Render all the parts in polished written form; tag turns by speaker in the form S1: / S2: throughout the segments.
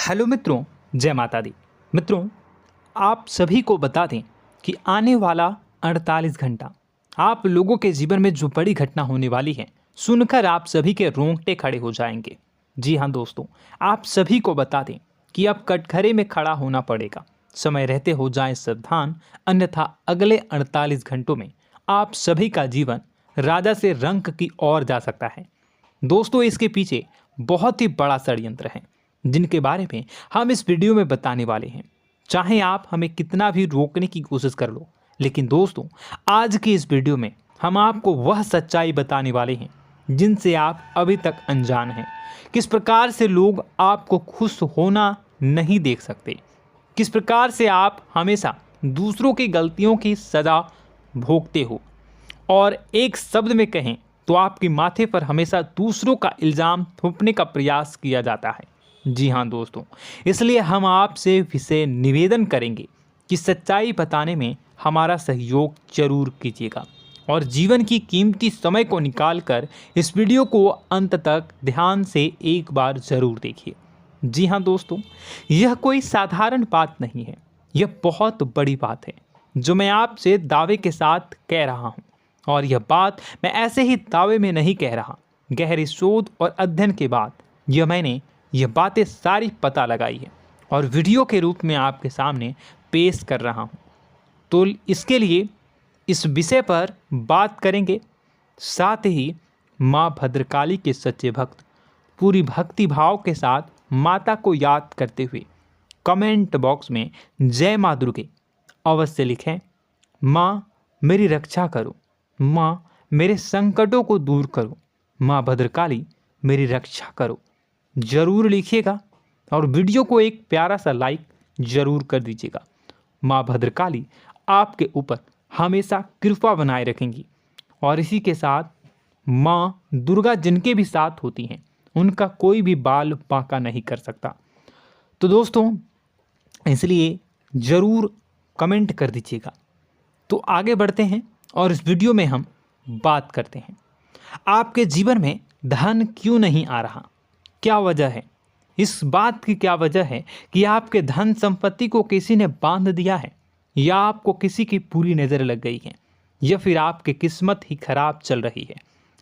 S1: Hello मित्रों, जय माता दी। मित्रों, आप सभी को बता दें कि आने वाला 48 घंटा आप लोगों के जीवन में जो बड़ी घटना होने वाली है, सुनकर आप सभी के रोंगटे खड़े हो जाएंगे। जी हाँ दोस्तों, आप सभी को बता दें कि अब कटघरे में खड़ा होना पड़ेगा। समय रहते हो जाएं सावधान, अन्यथा अगले 48 घंटों में आप सभी का जीवन राजा से रंक की ओर जा सकता है। दोस्तों, इसके पीछे बहुत ही बड़ा षड्यंत्र है जिनके बारे में हम इस वीडियो में बताने वाले हैं। चाहे आप हमें कितना भी रोकने की कोशिश कर लो, लेकिन दोस्तों आज की इस वीडियो में हम आपको वह सच्चाई बताने वाले हैं जिनसे आप अभी तक अनजान हैं। किस प्रकार से लोग आपको खुश होना नहीं देख सकते, किस प्रकार से आप हमेशा दूसरों की गलतियों की सज़ा भोगते हो, और एक शब्द में कहें तो आपके माथे पर हमेशा दूसरों का इल्ज़ाम थोपने का प्रयास किया जाता है। जी हाँ दोस्तों, इसलिए हम आपसे विशेष निवेदन करेंगे कि सच्चाई बताने में हमारा सहयोग जरूर कीजिएगा और जीवन की कीमती समय को निकालकर इस वीडियो को अंत तक ध्यान से एक बार ज़रूर देखिए। जी हाँ दोस्तों, यह कोई साधारण बात नहीं है, यह बहुत बड़ी बात है जो मैं आपसे दावे के साथ कह रहा हूँ। और यह बात मैं ऐसे ही दावे में नहीं कह रहा, गहरी शोध और अध्ययन के बाद मैंने यह बातें सारी पता लगाई है और वीडियो के रूप में आपके सामने पेश कर रहा हूँ। तो इसके लिए इस विषय पर बात करेंगे। साथ ही माँ भद्रकाली के सच्चे भक्त पूरी भक्ति भाव के साथ माता को याद करते हुए कमेंट बॉक्स में जय माँ दुर्गे अवश्य लिखें। माँ मेरी रक्षा करो, माँ मेरे संकटों को दूर करो, माँ भद्रकाली मेरी रक्षा करो, ज़रूर लिखिएगा और वीडियो को एक प्यारा सा लाइक ज़रूर कर दीजिएगा। माँ भद्रकाली आपके ऊपर हमेशा कृपा बनाए रखेंगी और इसी के साथ माँ दुर्गा जिनके भी साथ होती हैं उनका कोई भी बाल बांका नहीं कर सकता। तो दोस्तों, इसलिए ज़रूर कमेंट कर दीजिएगा। तो आगे बढ़ते हैं और इस वीडियो में हम बात करते हैं, आपके जीवन में धन क्यों नहीं आ रहा, क्या वजह है। इस बात की क्या वजह है कि आपके धन संपत्ति को किसी ने बांध दिया है, या आपको किसी की पूरी नज़र लग गई है, या फिर आपकी किस्मत ही खराब चल रही है।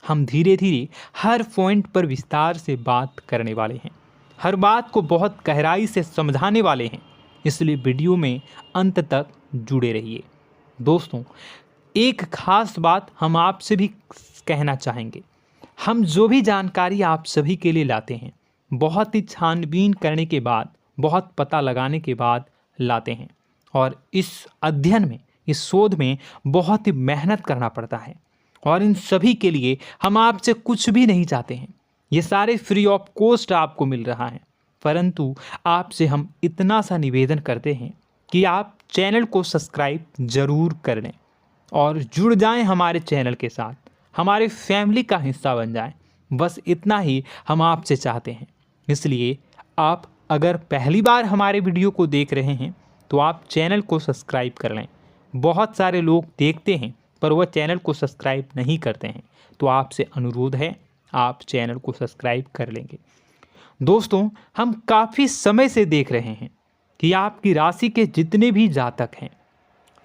S1: हम धीरे धीरे हर पॉइंट पर विस्तार से बात करने वाले हैं, हर बात को बहुत गहराई से समझाने वाले हैं, इसलिए वीडियो में अंत तक जुड़े रहिए। दोस्तों, एक खास बात हम आपसे भी कहना चाहेंगे, हम जो भी जानकारी आप सभी के लिए लाते हैं बहुत ही छानबीन करने के बाद, बहुत पता लगाने के बाद लाते हैं, और इस अध्ययन में, इस शोध में बहुत ही मेहनत करना पड़ता है। और इन सभी के लिए हम आपसे कुछ भी नहीं चाहते हैं, ये सारे फ्री ऑफ कॉस्ट आपको मिल रहा है। परंतु आपसे हम इतना सा निवेदन करते हैं कि आप चैनल को सब्सक्राइब ज़रूर कर लें और जुड़ जाएं हमारे चैनल के साथ, हमारे फैमिली का हिस्सा बन जाएं। बस इतना ही हम आपसे चाहते हैं। इसलिए आप अगर पहली बार हमारे वीडियो को देख रहे हैं तो आप चैनल को सब्सक्राइब कर लें। बहुत सारे लोग देखते हैं पर वह चैनल को सब्सक्राइब नहीं करते हैं, तो आपसे अनुरोध है आप चैनल को सब्सक्राइब कर लेंगे। दोस्तों, हम काफ़ी समय से देख रहे हैं कि आपकी राशि के जितने भी जातक हैं,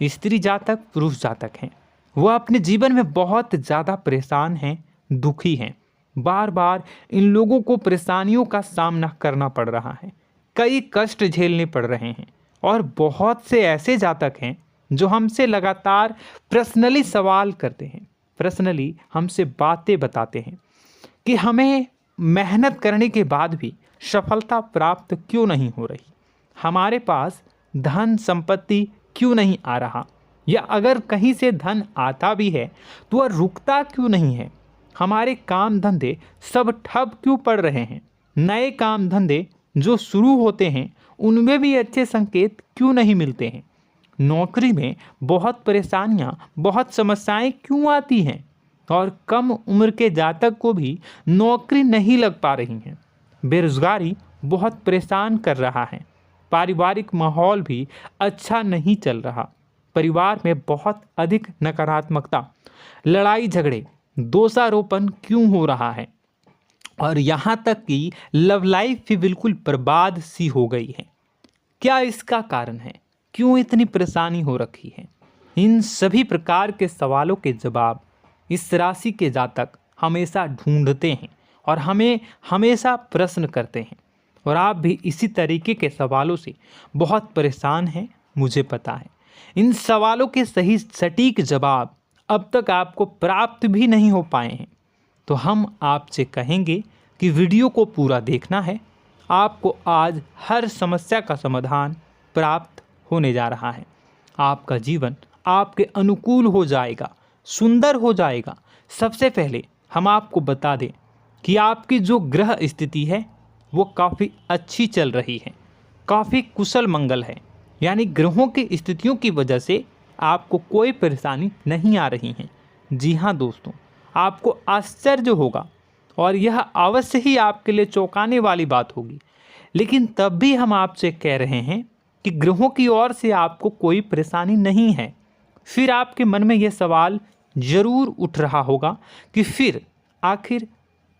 S1: स्त्री जातक पुरुष जातक हैं, वह अपने जीवन में बहुत ज़्यादा परेशान हैं, दुखी हैं। बार बार इन लोगों को परेशानियों का सामना करना पड़ रहा है, कई कष्ट झेलने पड़ रहे हैं। और बहुत से ऐसे जातक हैं जो हमसे लगातार पर्सनली सवाल करते हैं, पर्सनली हमसे बातें बताते हैं कि हमें मेहनत करने के बाद भी सफलता प्राप्त क्यों नहीं हो रही, हमारे पास धन संपत्ति क्यों नहीं आ रहा, या अगर कहीं से धन आता भी है तो वह रुकता क्यों नहीं है, हमारे काम धंधे सब ठप क्यों पड़ रहे हैं, नए काम धंधे जो शुरू होते हैं उनमें भी अच्छे संकेत क्यों नहीं मिलते हैं, नौकरी में बहुत परेशानियां, बहुत समस्याएं क्यों आती हैं, और कम उम्र के जातक को भी नौकरी नहीं लग पा रही हैं, बेरोजगारी बहुत परेशान कर रहा है, पारिवारिक माहौल भी अच्छा नहीं चल रहा, परिवार में बहुत अधिक नकारात्मकता, लड़ाई झगड़े, दोषारोपण क्यों हो रहा है, और यहाँ तक कि लव लाइफ भी बिल्कुल बर्बाद सी हो गई है। क्या इसका कारण है? क्यों इतनी परेशानी हो रखी है? इन सभी प्रकार के सवालों के जवाब इस राशि के जातक हमेशा ढूंढते हैं और हमें हमेशा प्रश्न करते हैं। और आप भी इसी तरीके के सवालों से बहुत परेशान हैं, मुझे पता है। इन सवालों के सही सटीक जवाब अब तक आपको प्राप्त भी नहीं हो पाए हैं, तो हम आपसे कहेंगे कि वीडियो को पूरा देखना है। आपको आज हर समस्या का समाधान प्राप्त होने जा रहा है। आपका जीवन आपके अनुकूल हो जाएगा, सुंदर हो जाएगा। सबसे पहले हम आपको बता दें कि आपकी जो ग्रह स्थिति है वो काफ़ी अच्छी चल रही है, काफ़ी कुशल मंगल है। यानी ग्रहों की स्थितियों की वजह से आपको कोई परेशानी नहीं आ रही है। जी हाँ दोस्तों, आपको आश्चर्य होगा और यह अवश्य ही आपके लिए चौंकाने वाली बात होगी, लेकिन तब भी हम आपसे कह रहे हैं कि ग्रहों की ओर से आपको कोई परेशानी नहीं है। फिर आपके मन में यह सवाल जरूर उठ रहा होगा कि फिर आखिर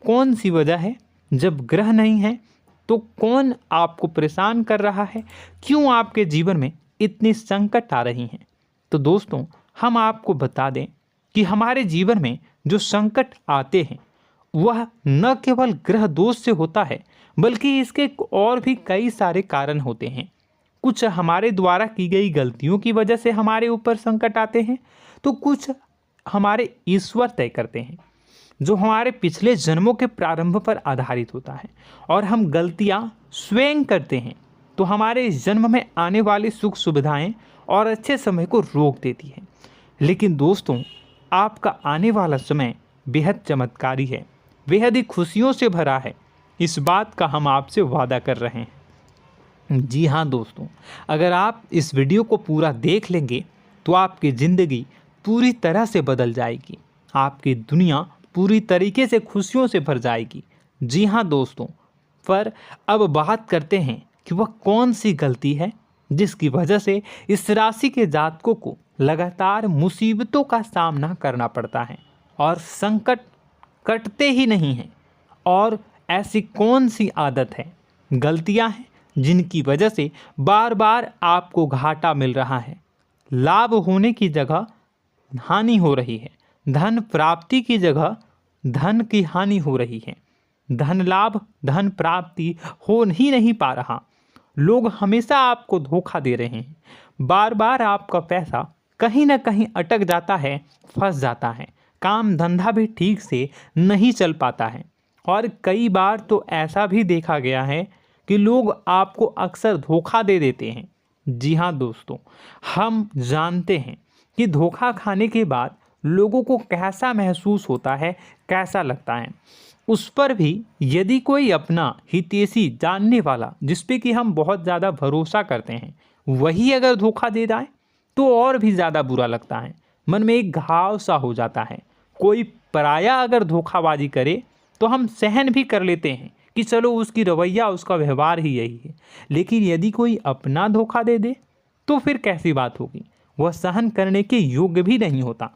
S1: कौन सी वजह है? जब ग्रह नहीं है तो कौन आपको परेशान कर रहा है? क्यों आपके जीवन में इतनी संकट आ रही हैं? तो दोस्तों, हम आपको बता दें कि हमारे जीवन में जो संकट आते हैं वह न केवल ग्रह दोष से होता है, बल्कि इसके और भी कई सारे कारण होते हैं। कुछ हमारे द्वारा की गई गलतियों की वजह से हमारे ऊपर संकट आते हैं, तो कुछ हमारे ईश्वर तय करते हैं, जो हमारे पिछले जन्मों के प्रारंभ पर आधारित होता है। और हम गलतियां स्वयं करते हैं तो हमारे इस जन्म में आने वाली सुख सुविधाएं और अच्छे समय को रोक देती है। लेकिन दोस्तों, आपका आने वाला समय बेहद चमत्कारी है, बेहद ही खुशियों से भरा है। इस बात का हम आपसे वादा कर रहे हैं। जी हाँ दोस्तों, अगर आप इस वीडियो को पूरा देख लेंगे तो आपकी ज़िंदगी पूरी तरह से बदल जाएगी, आपकी दुनिया पूरी तरीके से खुशियों से भर जाएगी। जी हाँ दोस्तों, पर अब बात करते हैं कि वह कौन सी गलती है जिसकी वजह से इस राशि के जातकों को लगातार मुसीबतों का सामना करना पड़ता है और संकट कटते ही नहीं हैं। और ऐसी कौन सी आदत है, गलतियां हैं जिनकी वजह से बार बार आपको घाटा मिल रहा है, लाभ होने की जगह हानि हो रही है, धन प्राप्ति की जगह धन की हानि हो रही है, धन लाभ धन प्राप्ति हो ही नहीं पा रहा, लोग हमेशा आपको धोखा दे रहे हैं, बार बार आपका पैसा कहीं ना कहीं अटक जाता है, फंस जाता है, काम धंधा भी ठीक से नहीं चल पाता है। और कई बार तो ऐसा भी देखा गया है कि लोग आपको अक्सर धोखा दे देते हैं। जी हाँ दोस्तों, हम जानते हैं कि धोखा खाने के बाद लोगों को कैसा महसूस होता है, कैसा लगता है। उस पर भी यदि कोई अपना हितैषी जानने वाला, जिस पे कि हम बहुत ज़्यादा भरोसा करते हैं, वही अगर धोखा दे जाए तो और भी ज़्यादा बुरा लगता है, मन में एक घाव सा हो जाता है। कोई पराया अगर धोखाबाजी करे तो हम सहन भी कर लेते हैं कि चलो उसकी रवैया उसका व्यवहार ही यही है, लेकिन यदि कोई अपना धोखा दे दे तो फिर कैसी बात होगी, वह सहन करने के योग्य भी नहीं होता।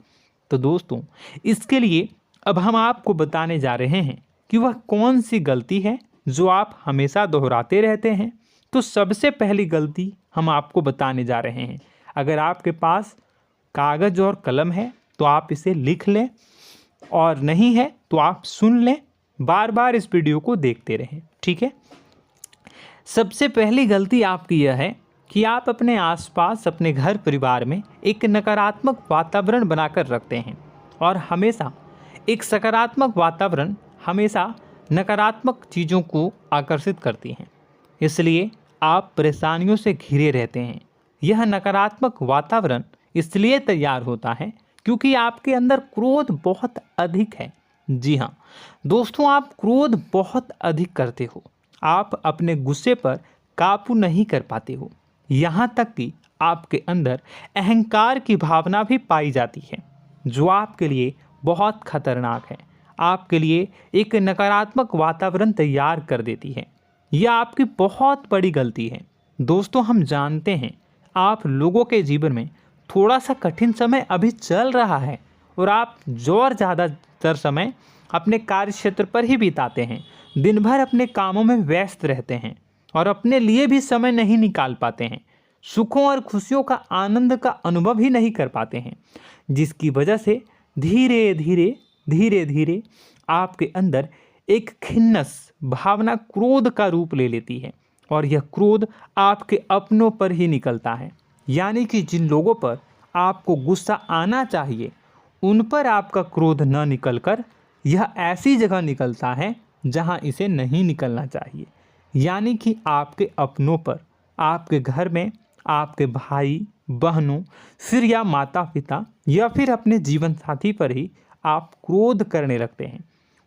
S1: तो दोस्तों, इसके लिए अब हम आपको बताने जा रहे हैं कि वह कौन सी गलती है जो आप हमेशा दोहराते रहते हैं। तो सबसे पहली गलती हम आपको बताने जा रहे हैं। अगर आपके पास कागज़ और कलम है तो आप इसे लिख लें, और नहीं है तो आप सुन लें, बार बार इस वीडियो को देखते रहें, ठीक है। सबसे पहली गलती आपकी यह है कि आप अपने आसपास, अपने घर परिवार में एक नकारात्मक वातावरण बनाकर रखते हैं, और हमेशा एक सकारात्मक वातावरण हमेशा नकारात्मक चीज़ों को आकर्षित करती हैं। इसलिए आप परेशानियों से घिरे रहते हैं। यह नकारात्मक वातावरण इसलिए तैयार होता है क्योंकि आपके अंदर क्रोध बहुत अधिक है। जी हाँ दोस्तों, आप क्रोध बहुत अधिक करते हो, आप अपने गुस्से पर काबू नहीं कर पाते हो, यहाँ तक कि आपके अंदर अहंकार की भावना भी पाई जाती है, जो आपके लिए बहुत खतरनाक है, आपके लिए एक नकारात्मक वातावरण तैयार कर देती है। यह आपकी बहुत बड़ी गलती है। दोस्तों, हम जानते हैं आप लोगों के जीवन में थोड़ा सा कठिन समय अभी चल रहा है और आप जोर ज़्यादा अधिकतर समय अपने कार्य क्षेत्र पर ही बिताते हैं, दिन भर अपने कामों में व्यस्त रहते हैं और अपने लिए भी समय नहीं निकाल पाते हैं, सुखों और खुशियों का आनंद का अनुभव ही नहीं कर पाते हैं, जिसकी वजह से धीरे धीरे आपके अंदर एक खिन्नस भावना क्रोध का रूप ले लेती है और यह क्रोध आपके अपनों पर ही निकलता है। यानी कि जिन लोगों पर आपको गुस्सा आना चाहिए उन पर आपका क्रोध न निकलकर यह ऐसी जगह निकलता है जहां इसे नहीं निकलना चाहिए। यानी कि आपके अपनों पर, आपके घर में आपके भाई बहनों, फिर या माता पिता या फिर अपने जीवन साथी पर ही आप क्रोध करने लगते हैं।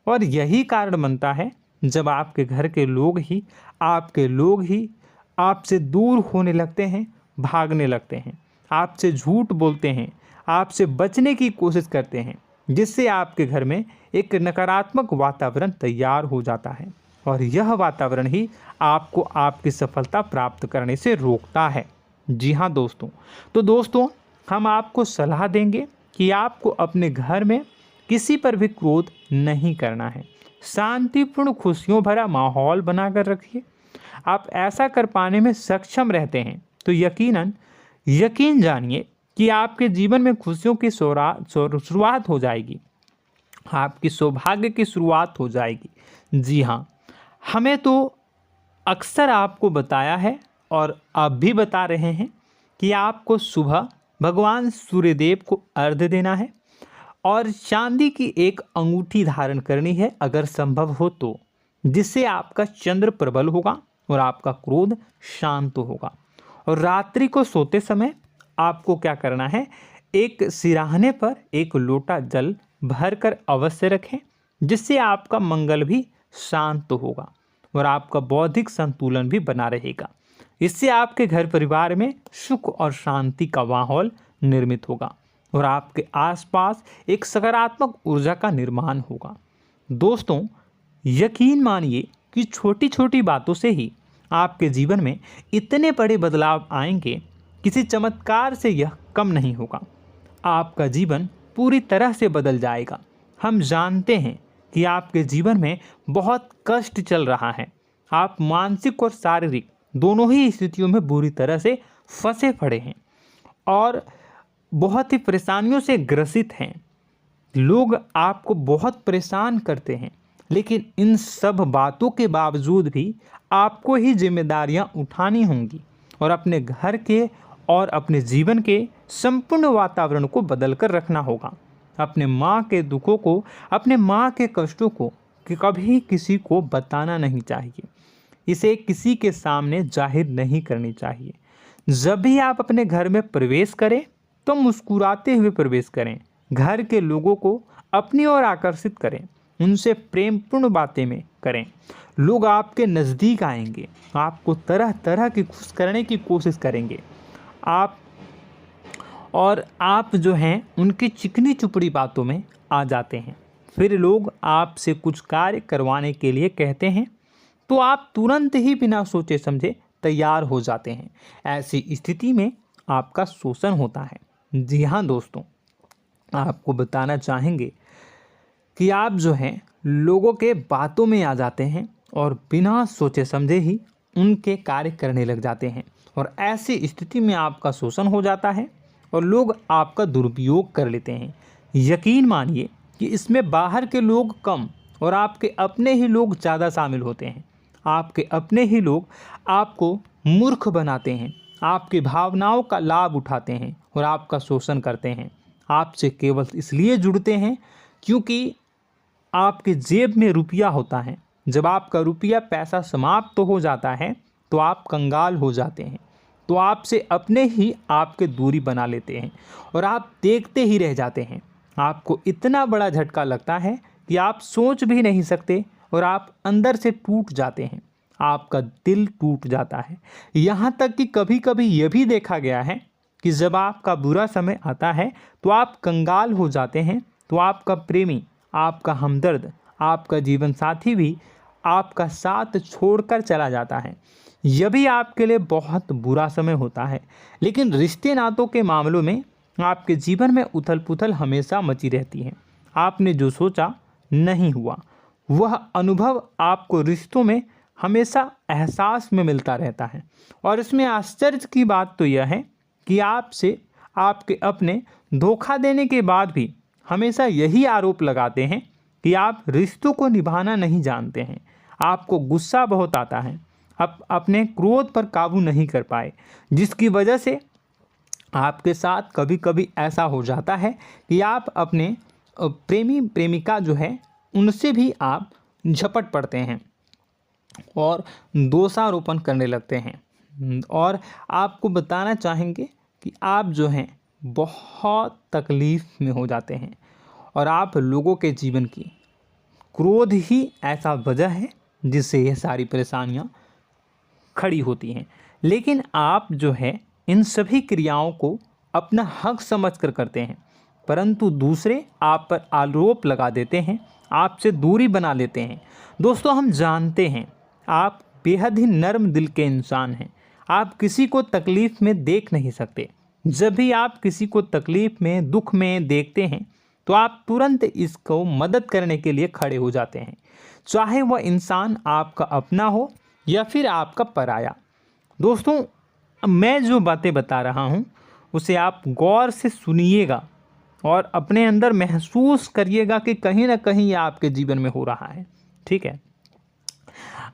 S1: और यही कारण बनता है जब आपके घर के लोग ही आपसे दूर होने लगते हैं, भागने लगते हैं, आपसे झूठ बोलते हैं, आपसे बचने की कोशिश करते हैं, जिससे आपके घर में एक नकारात्मक वातावरण तैयार हो जाता है और यह वातावरण ही आपको आपकी सफलता प्राप्त करने से रोकता है। जी हाँ दोस्तों, तो दोस्तों हम आपको सलाह देंगे कि आपको अपने घर में किसी पर भी क्रोध नहीं करना है। शांतिपूर्ण खुशियों भरा माहौल बनाकर रखिए। आप ऐसा कर पाने में सक्षम रहते हैं तो यकीन जानिए कि आपके जीवन में खुशियों की शुरुआत हो जाएगी, आपकी सौभाग्य की शुरुआत हो जाएगी। जी हाँ, हमें तो अक्सर आपको बताया है और अब भी बता रहे हैं कि आपको सुबह भगवान सूर्यदेव को अर्घ्य देना है और चांदी की एक अंगूठी धारण करनी है अगर संभव हो तो, जिससे आपका चंद्र प्रबल होगा और आपका क्रोध शांत होगा। और रात्रि को सोते समय आपको क्या करना है, एक सिराहने पर एक लोटा जल भरकर अवश्य रखें, जिससे आपका मंगल भी शांत होगा और आपका बौद्धिक संतुलन भी बना रहेगा। इससे आपके घर परिवार में सुख और शांति का माहौल निर्मित होगा और आपके आसपास एक सकारात्मक ऊर्जा का निर्माण होगा। दोस्तों यकीन मानिए कि छोटी छोटी बातों से ही आपके जीवन में इतने बड़े बदलाव आएंगे, किसी चमत्कार से यह कम नहीं होगा। आपका जीवन पूरी तरह से बदल जाएगा। हम जानते हैं कि आपके जीवन में बहुत कष्ट चल रहा है, आप मानसिक और शारीरिक दोनों ही स्थितियों में बुरी तरह से फंसे पड़े हैं और बहुत ही परेशानियों से ग्रसित हैं। लोग आपको बहुत परेशान करते हैं, लेकिन इन सब बातों के बावजूद भी आपको ही जिम्मेदारियां उठानी होंगी और अपने घर के और अपने जीवन के संपूर्ण वातावरण को बदल कर रखना होगा। अपने माँ के दुखों को, अपने माँ के कष्टों को कभी किसी को बताना नहीं चाहिए, इसे किसी के सामने जाहिर नहीं करनी चाहिए। जब भी आप अपने घर में प्रवेश करें तो मुस्कुराते हुए प्रवेश करें, घर के लोगों को अपनी ओर आकर्षित करें, उनसे प्रेमपूर्ण बातें में करें। लोग आपके नज़दीक आएंगे, आपको तरह तरह की खुश करने की कोशिश करेंगे। आप जो हैं उनकी चिकनी चुपड़ी बातों में आ जाते हैं। फिर लोग आपसे कुछ कार्य करवाने के लिए कहते हैं तो आप तुरंत ही बिना सोचे समझे तैयार हो जाते हैं। ऐसी स्थिति में आपका शोषण होता है। जी हाँ दोस्तों, आपको बताना चाहेंगे कि आप जो हैं लोगों के बातों में आ जाते हैं और बिना सोचे समझे ही उनके कार्य करने लग जाते हैं और ऐसी स्थिति में आपका शोषण हो जाता है और लोग आपका दुरुपयोग कर लेते हैं। यकीन मानिए कि इसमें बाहर के लोग कम और आपके अपने ही लोग ज़्यादा शामिल होते हैं। आपके अपने ही लोग आपको मूर्ख बनाते हैं, आपकी भावनाओं का लाभ उठाते हैं और आपका शोषण करते हैं। आपसे केवल इसलिए जुड़ते हैं क्योंकि आपके जेब में रुपया होता है। जब आपका रुपया पैसा समाप्त हो जाता है तो आप कंगाल हो जाते हैं, तो आपसे अपने ही आपके दूरी बना लेते हैं और आप देखते ही रह जाते हैं। आपको इतना बड़ा झटका लगता है कि आप सोच भी नहीं सकते और आप अंदर से टूट जाते हैं, आपका दिल टूट जाता है। यहाँ तक कि कभी कभी यह भी देखा गया है कि जब आपका बुरा समय आता है तो आप कंगाल हो जाते हैं, तो आपका प्रेमी, आपका हमदर्द, आपका जीवन साथी भी आपका साथ छोड़कर चला जाता है। यह भी आपके लिए बहुत बुरा समय होता है। लेकिन रिश्ते नातों के मामलों में आपके जीवन में उथल पुथल हमेशा मची रहती है। आपने जो सोचा नहीं हुआ। वह अनुभव आपको रिश्तों में हमेशा एहसास में मिलता रहता है। और इसमें आश्चर्य की बात तो यह है कि आपसे आपके अपने धोखा देने के बाद भी हमेशा यही आरोप लगाते हैं कि आप रिश्तों को निभाना नहीं जानते हैं। आपको गुस्सा बहुत आता है, अपने क्रोध पर काबू नहीं कर पाए, जिसकी वजह से आपके साथ कभी कभी ऐसा हो जाता है कि आप अपने प्रेमी प्रेमिका जो है उनसे भी आप झपट पड़ते हैं और दोषारोपण करने लगते हैं। और आपको बताना चाहेंगे कि आप जो हैं बहुत तकलीफ़ में हो जाते हैं और आप लोगों के जीवन की क्रोध ही ऐसा वजह है जिससे ये सारी परेशानियां खड़ी होती हैं। लेकिन आप जो है इन सभी क्रियाओं को अपना हक समझकर करते हैं, परंतु दूसरे आप पर आरोप लगा देते हैं, आपसे दूरी बना लेते हैं। दोस्तों, हम जानते हैं आप बेहद ही नर्म दिल के इंसान हैं। आप किसी को तकलीफ़ में देख नहीं सकते। जब भी आप किसी को तकलीफ़ में, दुख में देखते हैं तो आप तुरंत इसको मदद करने के लिए खड़े हो जाते हैं, चाहे वह इंसान आपका अपना हो या फिर आपका पराया। दोस्तों, मैं जो बातें बता रहा हूँ उसे आप गौर से सुनिएगा और अपने अंदर महसूस करिएगा कि कहीं ना कहीं ये आपके जीवन में हो रहा है। ठीक है,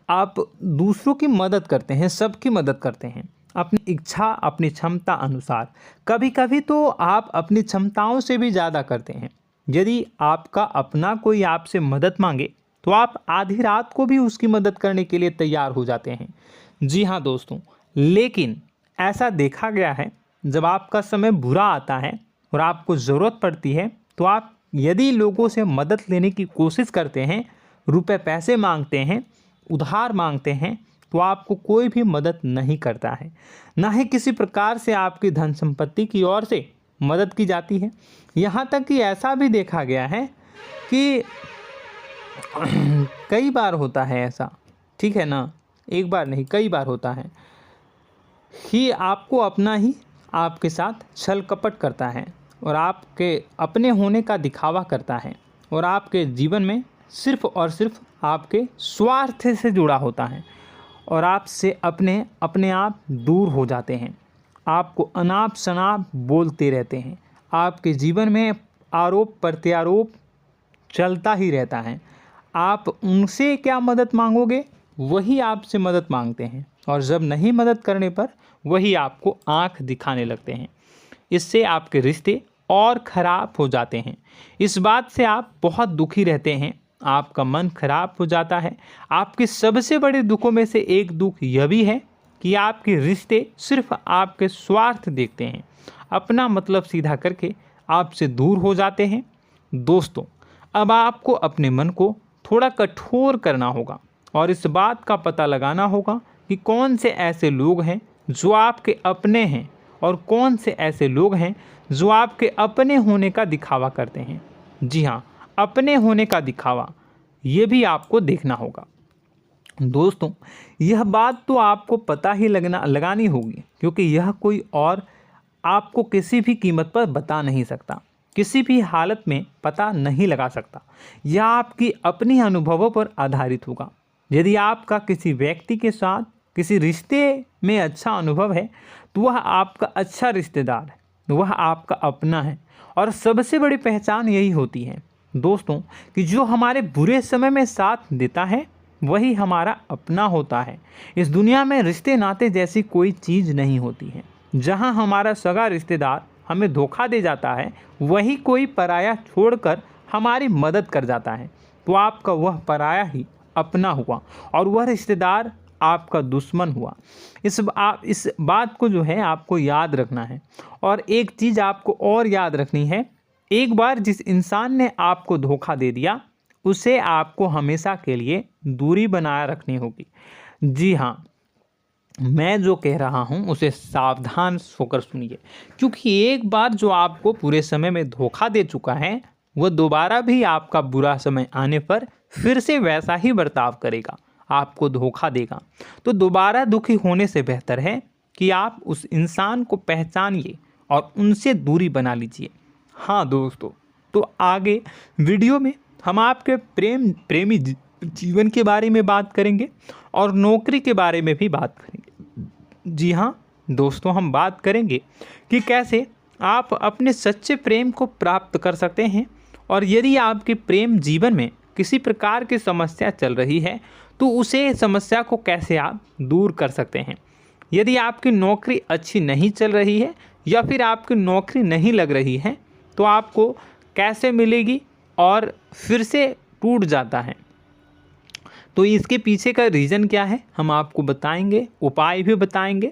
S1: आप दूसरों की मदद करते हैं, सबकी मदद करते हैं अपनी इच्छा, अपनी क्षमता अनुसार। कभी कभी तो आप अपनी क्षमताओं से भी ज़्यादा करते हैं। यदि आपका अपना कोई आपसे मदद मांगे तो आप आधी रात को भी उसकी मदद करने के लिए तैयार हो जाते हैं। जी हाँ दोस्तों, लेकिन ऐसा देखा गया है जब आपका समय बुरा आता है और आपको ज़रूरत पड़ती है तो आप यदि लोगों से मदद लेने की कोशिश करते हैं, रुपए पैसे मांगते हैं, उधार मांगते हैं, तो आपको कोई भी मदद नहीं करता है। ना ही किसी प्रकार से आपकी धन संपत्ति की ओर से मदद की जाती है। यहाँ तक कि ऐसा भी देखा गया है कि कई बार होता है ऐसा, ठीक है ना, एक बार नहीं कई बार होता है कि आपको अपना ही आपके साथ छल कपट करता है और आपके अपने होने का दिखावा करता है और आपके जीवन में सिर्फ और सिर्फ आपके स्वार्थ से जुड़ा होता है और आपसे अपने आप दूर हो जाते हैं। आपको अनाप शनाप बोलते रहते हैं। आपके जीवन में आरोप प्रत्यारोप चलता ही रहता है। आप उनसे क्या मदद मांगोगे, वही आपसे मदद मांगते हैं और जब नहीं मदद करने पर वही आपको आंख दिखाने लगते हैं। इससे आपके रिश्ते और ख़राब हो जाते हैं। इस बात से आप बहुत दुखी रहते हैं, आपका मन खराब हो जाता है। आपके सबसे बड़े दुखों में से एक दुख यह भी है कि आपके रिश्ते सिर्फ आपके स्वार्थ देखते हैं, अपना मतलब सीधा करके आपसे दूर हो जाते हैं। दोस्तों, अब आपको अपने मन को थोड़ा कठोर करना होगा और इस बात का पता लगाना होगा कि कौन से ऐसे लोग हैं जो आपके अपने हैं और कौन से ऐसे लोग हैं जो आपके अपने होने का दिखावा करते हैं। जी हाँ, अपने होने का दिखावा, ये भी आपको देखना होगा। दोस्तों, यह बात तो आपको पता ही लगानी होगी, क्योंकि यह कोई और आपको किसी भी कीमत पर बता नहीं सकता, किसी भी हालत में पता नहीं लगा सकता। यह आपकी अपनी अनुभवों पर आधारित होगा। यदि आपका किसी व्यक्ति के साथ किसी रिश्ते में अच्छा अनुभव है तो वह आपका अच्छा रिश्तेदार है, वह आपका अपना है। और सबसे बड़ी पहचान यही होती है दोस्तों कि जो हमारे बुरे समय में साथ देता है वही हमारा अपना होता है। इस दुनिया में रिश्ते नाते जैसी कोई चीज़ नहीं होती है। जहां हमारा सगा रिश्तेदार हमें धोखा दे जाता है, वही कोई पराया छोड़कर हमारी मदद कर जाता है, तो आपका वह पराया ही अपना हुआ और वह रिश्तेदार आपका दुश्मन हुआ। इस बात को जो है आपको याद रखना है। और एक चीज़ आपको और याद रखनी है, एक बार जिस इंसान ने आपको धोखा दे दिया उसे आपको हमेशा के लिए दूरी बनाए रखनी होगी। जी हाँ, मैं जो कह रहा हूँ उसे सावधान होकर सुनिए, क्योंकि एक बार जो आपको पूरे समय में धोखा दे चुका है वह दोबारा भी आपका बुरा समय आने पर फिर से वैसा ही बर्ताव करेगा, आपको धोखा देगा। तो दोबारा दुखी होने से बेहतर है कि आप उस इंसान को पहचानिए और उनसे दूरी बना लीजिए। हाँ दोस्तों, तो आगे वीडियो में हम आपके प्रेमी जीवन के बारे में बात करेंगे और नौकरी के बारे में भी बात करेंगे। जी हाँ दोस्तों, हम बात करेंगे कि कैसे आप अपने सच्चे प्रेम को प्राप्त कर सकते हैं, और यदि आपके प्रेम जीवन में किसी प्रकार की समस्या चल रही है तो उसे समस्या को कैसे आप दूर कर सकते हैं। यदि आपकी नौकरी अच्छी नहीं चल रही है या फिर आपकी नौकरी नहीं लग रही है तो आपको कैसे मिलेगी और फिर से टूट जाता है, तो इसके पीछे का रीज़न क्या है हम आपको बताएंगे, उपाय भी बताएंगे।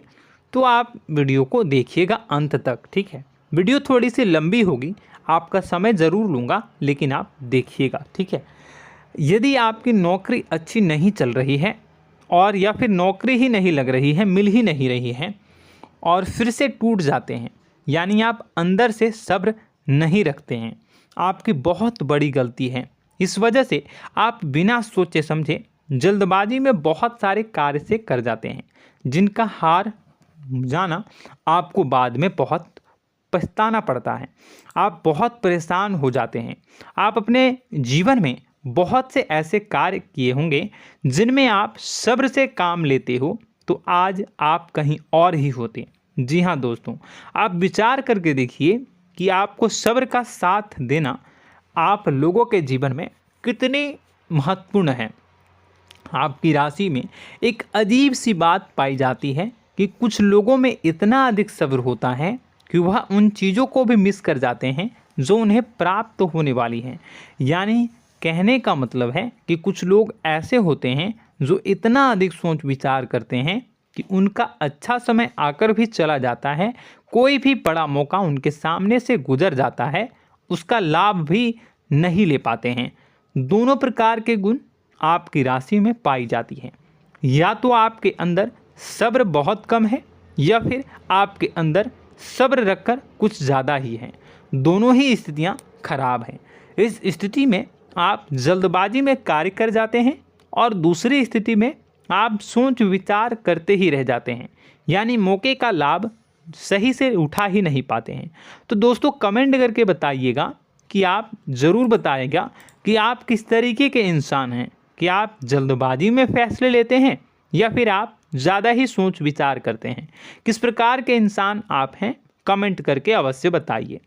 S1: तो आप वीडियो को देखिएगा अंत तक, ठीक है। वीडियो थोड़ी सी लंबी होगी, आपका समय ज़रूर लूँगा, लेकिन आप देखिएगा, ठीक है। यदि आपकी नौकरी अच्छी नहीं चल रही है और या फिर नौकरी ही नहीं लग रही है, मिल ही नहीं रही है और फिर से टूट जाते हैं, यानी आप अंदर से सब्र नहीं रखते हैं, आपकी बहुत बड़ी गलती है। इस वजह से आप बिना सोचे समझे जल्दबाजी में बहुत सारे कार्य से कर जाते हैं, जिनका हार जाना आपको बाद में बहुत पछताना पड़ता है। आप बहुत परेशान हो जाते हैं। आप अपने जीवन में बहुत से ऐसे कार्य किए होंगे जिनमें आप सब्र से काम लेते हो, तो आज आप कहीं और ही होते। जी हाँ दोस्तों, आप विचार करके देखिए कि आपको सब्र का साथ देना आप लोगों के जीवन में कितनी महत्वपूर्ण है। आपकी राशि में एक अजीब सी बात पाई जाती है कि कुछ लोगों में इतना अधिक सब्र होता है कि वह उन चीज़ों को भी मिस कर जाते हैं जो उन्हें प्राप्त होने वाली हैं। यानी कहने का मतलब है कि कुछ लोग ऐसे होते हैं जो इतना अधिक सोच विचार करते हैं कि उनका अच्छा समय आकर भी चला जाता है, कोई भी बड़ा मौका उनके सामने से गुजर जाता है, उसका लाभ भी नहीं ले पाते हैं। दोनों प्रकार के गुण आपकी राशि में पाई जाती हैं। या तो आपके अंदर सब्र बहुत कम है या फिर आपके अंदर सब्र रखकर कुछ ज़्यादा ही है। दोनों ही स्थितियाँ खराब हैं। इस स्थिति में आप जल्दबाजी में कार्य कर जाते हैं और दूसरी स्थिति में आप सोच विचार करते ही रह जाते हैं, यानी मौके का लाभ सही से उठा ही नहीं पाते हैं। तो दोस्तों कमेंट करके बताइएगा कि आप ज़रूर बताइएगा कि आप किस तरीके के इंसान हैं, कि आप जल्दबाजी में फैसले लेते हैं या फिर आप ज़्यादा ही सोच विचार करते हैं। किस प्रकार के इंसान आप हैं, कमेंट करके अवश्य बताइए।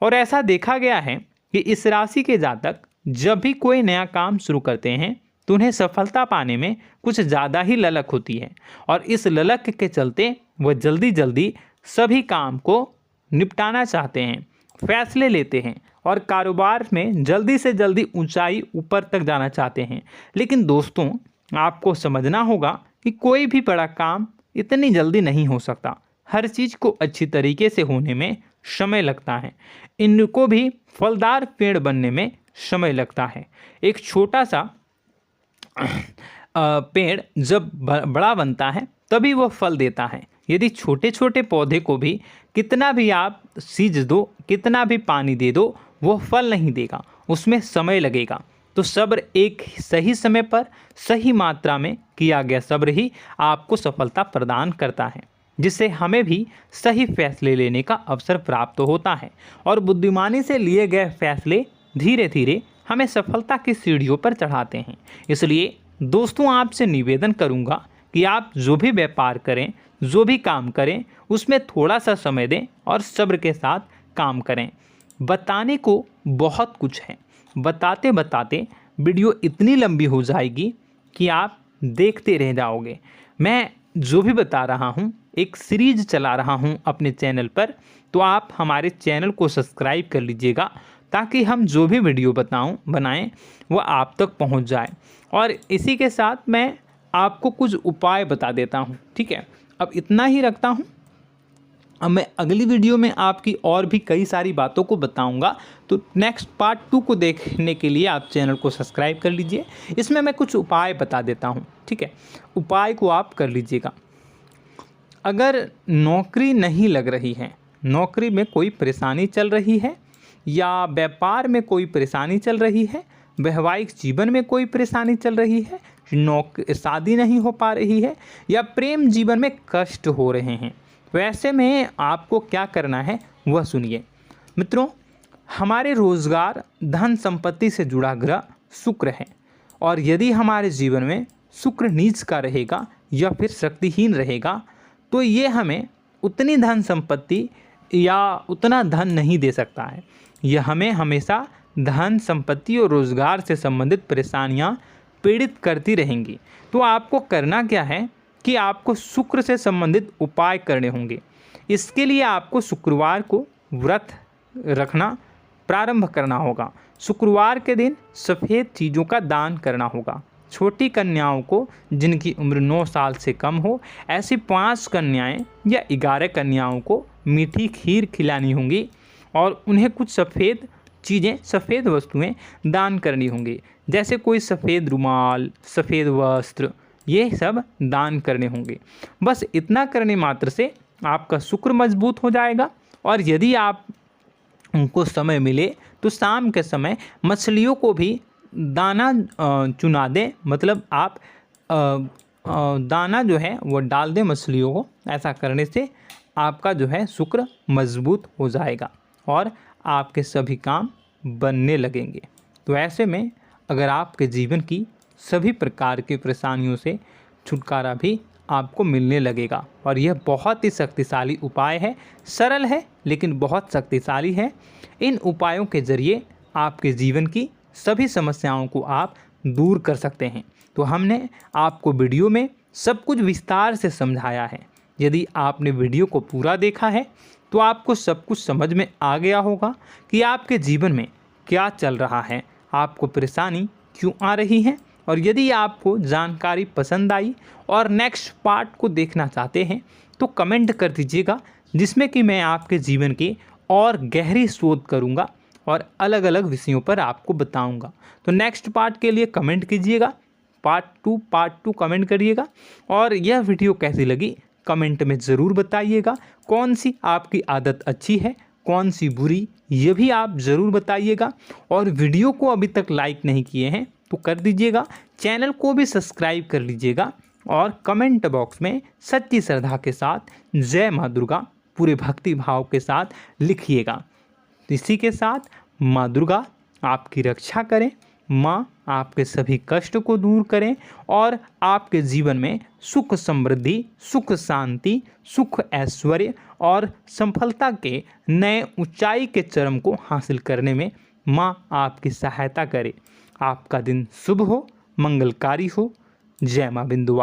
S1: और ऐसा देखा गया है कि इस राशि के जातक जब भी कोई नया काम शुरू करते हैं तो उन्हें सफलता पाने में कुछ ज़्यादा ही ललक होती है, और इस ललक के चलते वह जल्दी जल्दी सभी काम को निपटाना चाहते हैं, फैसले लेते हैं और कारोबार में जल्दी से जल्दी ऊंचाई ऊपर तक जाना चाहते हैं। लेकिन दोस्तों आपको समझना होगा कि कोई भी बड़ा काम इतनी जल्दी नहीं हो सकता। हर चीज़ को अच्छी तरीके से होने में समय लगता है। इनको भी फलदार पेड़ बनने में समय लगता है। एक छोटा सा पेड़ जब बड़ा बनता है तभी वो फल देता है। यदि छोटे छोटे पौधे को भी कितना भी आप सींच दो, कितना भी पानी दे दो, वो फल नहीं देगा, उसमें समय लगेगा। तो सब्र एक सही समय पर सही मात्रा में किया गया सब्र ही आपको सफलता प्रदान करता है, जिससे हमें भी सही फैसले लेने का अवसर प्राप्त होता है। और बुद्धिमानी से लिए गए फैसले धीरे धीरे हमें सफलता की सीढ़ियों पर चढ़ाते हैं। इसलिए दोस्तों आपसे निवेदन करूंगा कि आप जो भी व्यापार करें, जो भी काम करें, उसमें थोड़ा सा समय दें और सब्र के साथ काम करें। बताने को बहुत कुछ है, बताते बताते वीडियो इतनी लंबी हो जाएगी कि आप देखते रह जाओगे। मैं जो भी बता रहा हूँ एक सीरीज चला रहा हूँ अपने चैनल पर, तो आप हमारे चैनल को सब्सक्राइब कर लीजिएगा ताकि हम जो भी वीडियो बनाएं वो आप तक पहुँच जाए। और इसी के साथ मैं आपको कुछ उपाय बता देता हूँ, ठीक है। अब इतना ही रखता हूँ। अब मैं अगली वीडियो में आपकी और भी कई सारी बातों को बताऊंगा। तो नेक्स्ट पार्ट 2 को देखने के लिए आप चैनल को सब्सक्राइब कर लीजिए। इसमें मैं कुछ उपाय बता देता हूं, ठीक है। उपाय को आप कर लीजिएगा। अगर नौकरी नहीं लग रही है, नौकरी में कोई परेशानी चल रही है, या व्यापार में कोई परेशानी चल रही है, वैवाहिक जीवन में कोई परेशानी चल रही है, शादी नहीं हो पा रही है, या प्रेम जीवन में कष्ट हो रहे हैं, वैसे में आपको क्या करना है वह सुनिए। मित्रों, हमारे रोजगार धन संपत्ति से जुड़ा ग्रह शुक्र है, और यदि हमारे जीवन में शुक्र नीच का रहेगा या फिर शक्तिहीन रहेगा तो ये हमें उतनी धन संपत्ति या उतना धन नहीं दे सकता है। यह हमें हमेशा धन संपत्ति और रोजगार से संबंधित परेशानियां पीड़ित करती रहेंगी। तो आपको करना क्या है कि आपको शुक्र से संबंधित उपाय करने होंगे। इसके लिए आपको शुक्रवार को व्रत रखना प्रारंभ करना होगा। शुक्रवार के दिन सफ़ेद चीज़ों का दान करना होगा। छोटी कन्याओं को जिनकी उम्र 9 साल से कम हो, ऐसी 5 कन्याएं या 11 कन्याओं को मीठी खीर खिलानी होंगी और उन्हें कुछ सफ़ेद चीज़ें, सफ़ेद वस्तुएं दान करनी होंगी, जैसे कोई सफ़ेद रुमाल, सफ़ेद वस्त्र, ये सब दान करने होंगे। बस इतना करने मात्र से आपका शुक्र मजबूत हो जाएगा। और यदि आप उनको समय मिले तो शाम के समय मछलियों को भी दाना चुना दें, मतलब आप दाना जो है वो डाल दें मछलियों को। ऐसा करने से आपका जो है शुक्र मजबूत हो जाएगा और आपके सभी काम बनने लगेंगे। तो ऐसे में अगर आपके जीवन की सभी प्रकार की परेशानियों से छुटकारा भी आपको मिलने लगेगा। और यह बहुत ही शक्तिशाली उपाय है, सरल है लेकिन बहुत शक्तिशाली है। इन उपायों के ज़रिए आपके जीवन की सभी समस्याओं को आप दूर कर सकते हैं। तो हमने आपको वीडियो में सब कुछ विस्तार से समझाया है। यदि आपने वीडियो को पूरा देखा है तो आपको सब कुछ समझ में आ गया होगा कि आपके जीवन में क्या चल रहा है, आपको परेशानी क्यों आ रही है। और यदि आपको जानकारी पसंद आई और नेक्स्ट पार्ट को देखना चाहते हैं तो कमेंट कर दीजिएगा, जिसमें कि मैं आपके जीवन की और गहरी शोध करूंगा और अलग अलग विषयों पर आपको बताऊंगा। तो नेक्स्ट पार्ट के लिए कमेंट कीजिएगा, पार्ट टू कमेंट करिएगा। और यह वीडियो कैसी लगी कमेंट में ज़रूर बताइएगा। कौन सी आपकी आदत अच्छी है, कौन सी बुरी, ये भी आप ज़रूर बताइएगा। और वीडियो को अभी तक लाइक नहीं किए हैं तो कर दीजिएगा, चैनल को भी सब्सक्राइब कर लीजिएगा और कमेंट बॉक्स में सच्ची श्रद्धा के साथ जय माँ दुर्गा पूरे भक्ति भाव के साथ लिखिएगा। इसी के साथ माँ दुर्गा आपकी रक्षा करें, माँ आपके सभी कष्ट को दूर करें और आपके जीवन में सुख समृद्धि, सुख शांति, सुख ऐश्वर्य और सफलता के नए ऊंचाई के चरम को हासिल करने में माँ आपकी सहायता करे। आपका दिन शुभ हो, मंगलकारी हो। जय माँ बिंदु।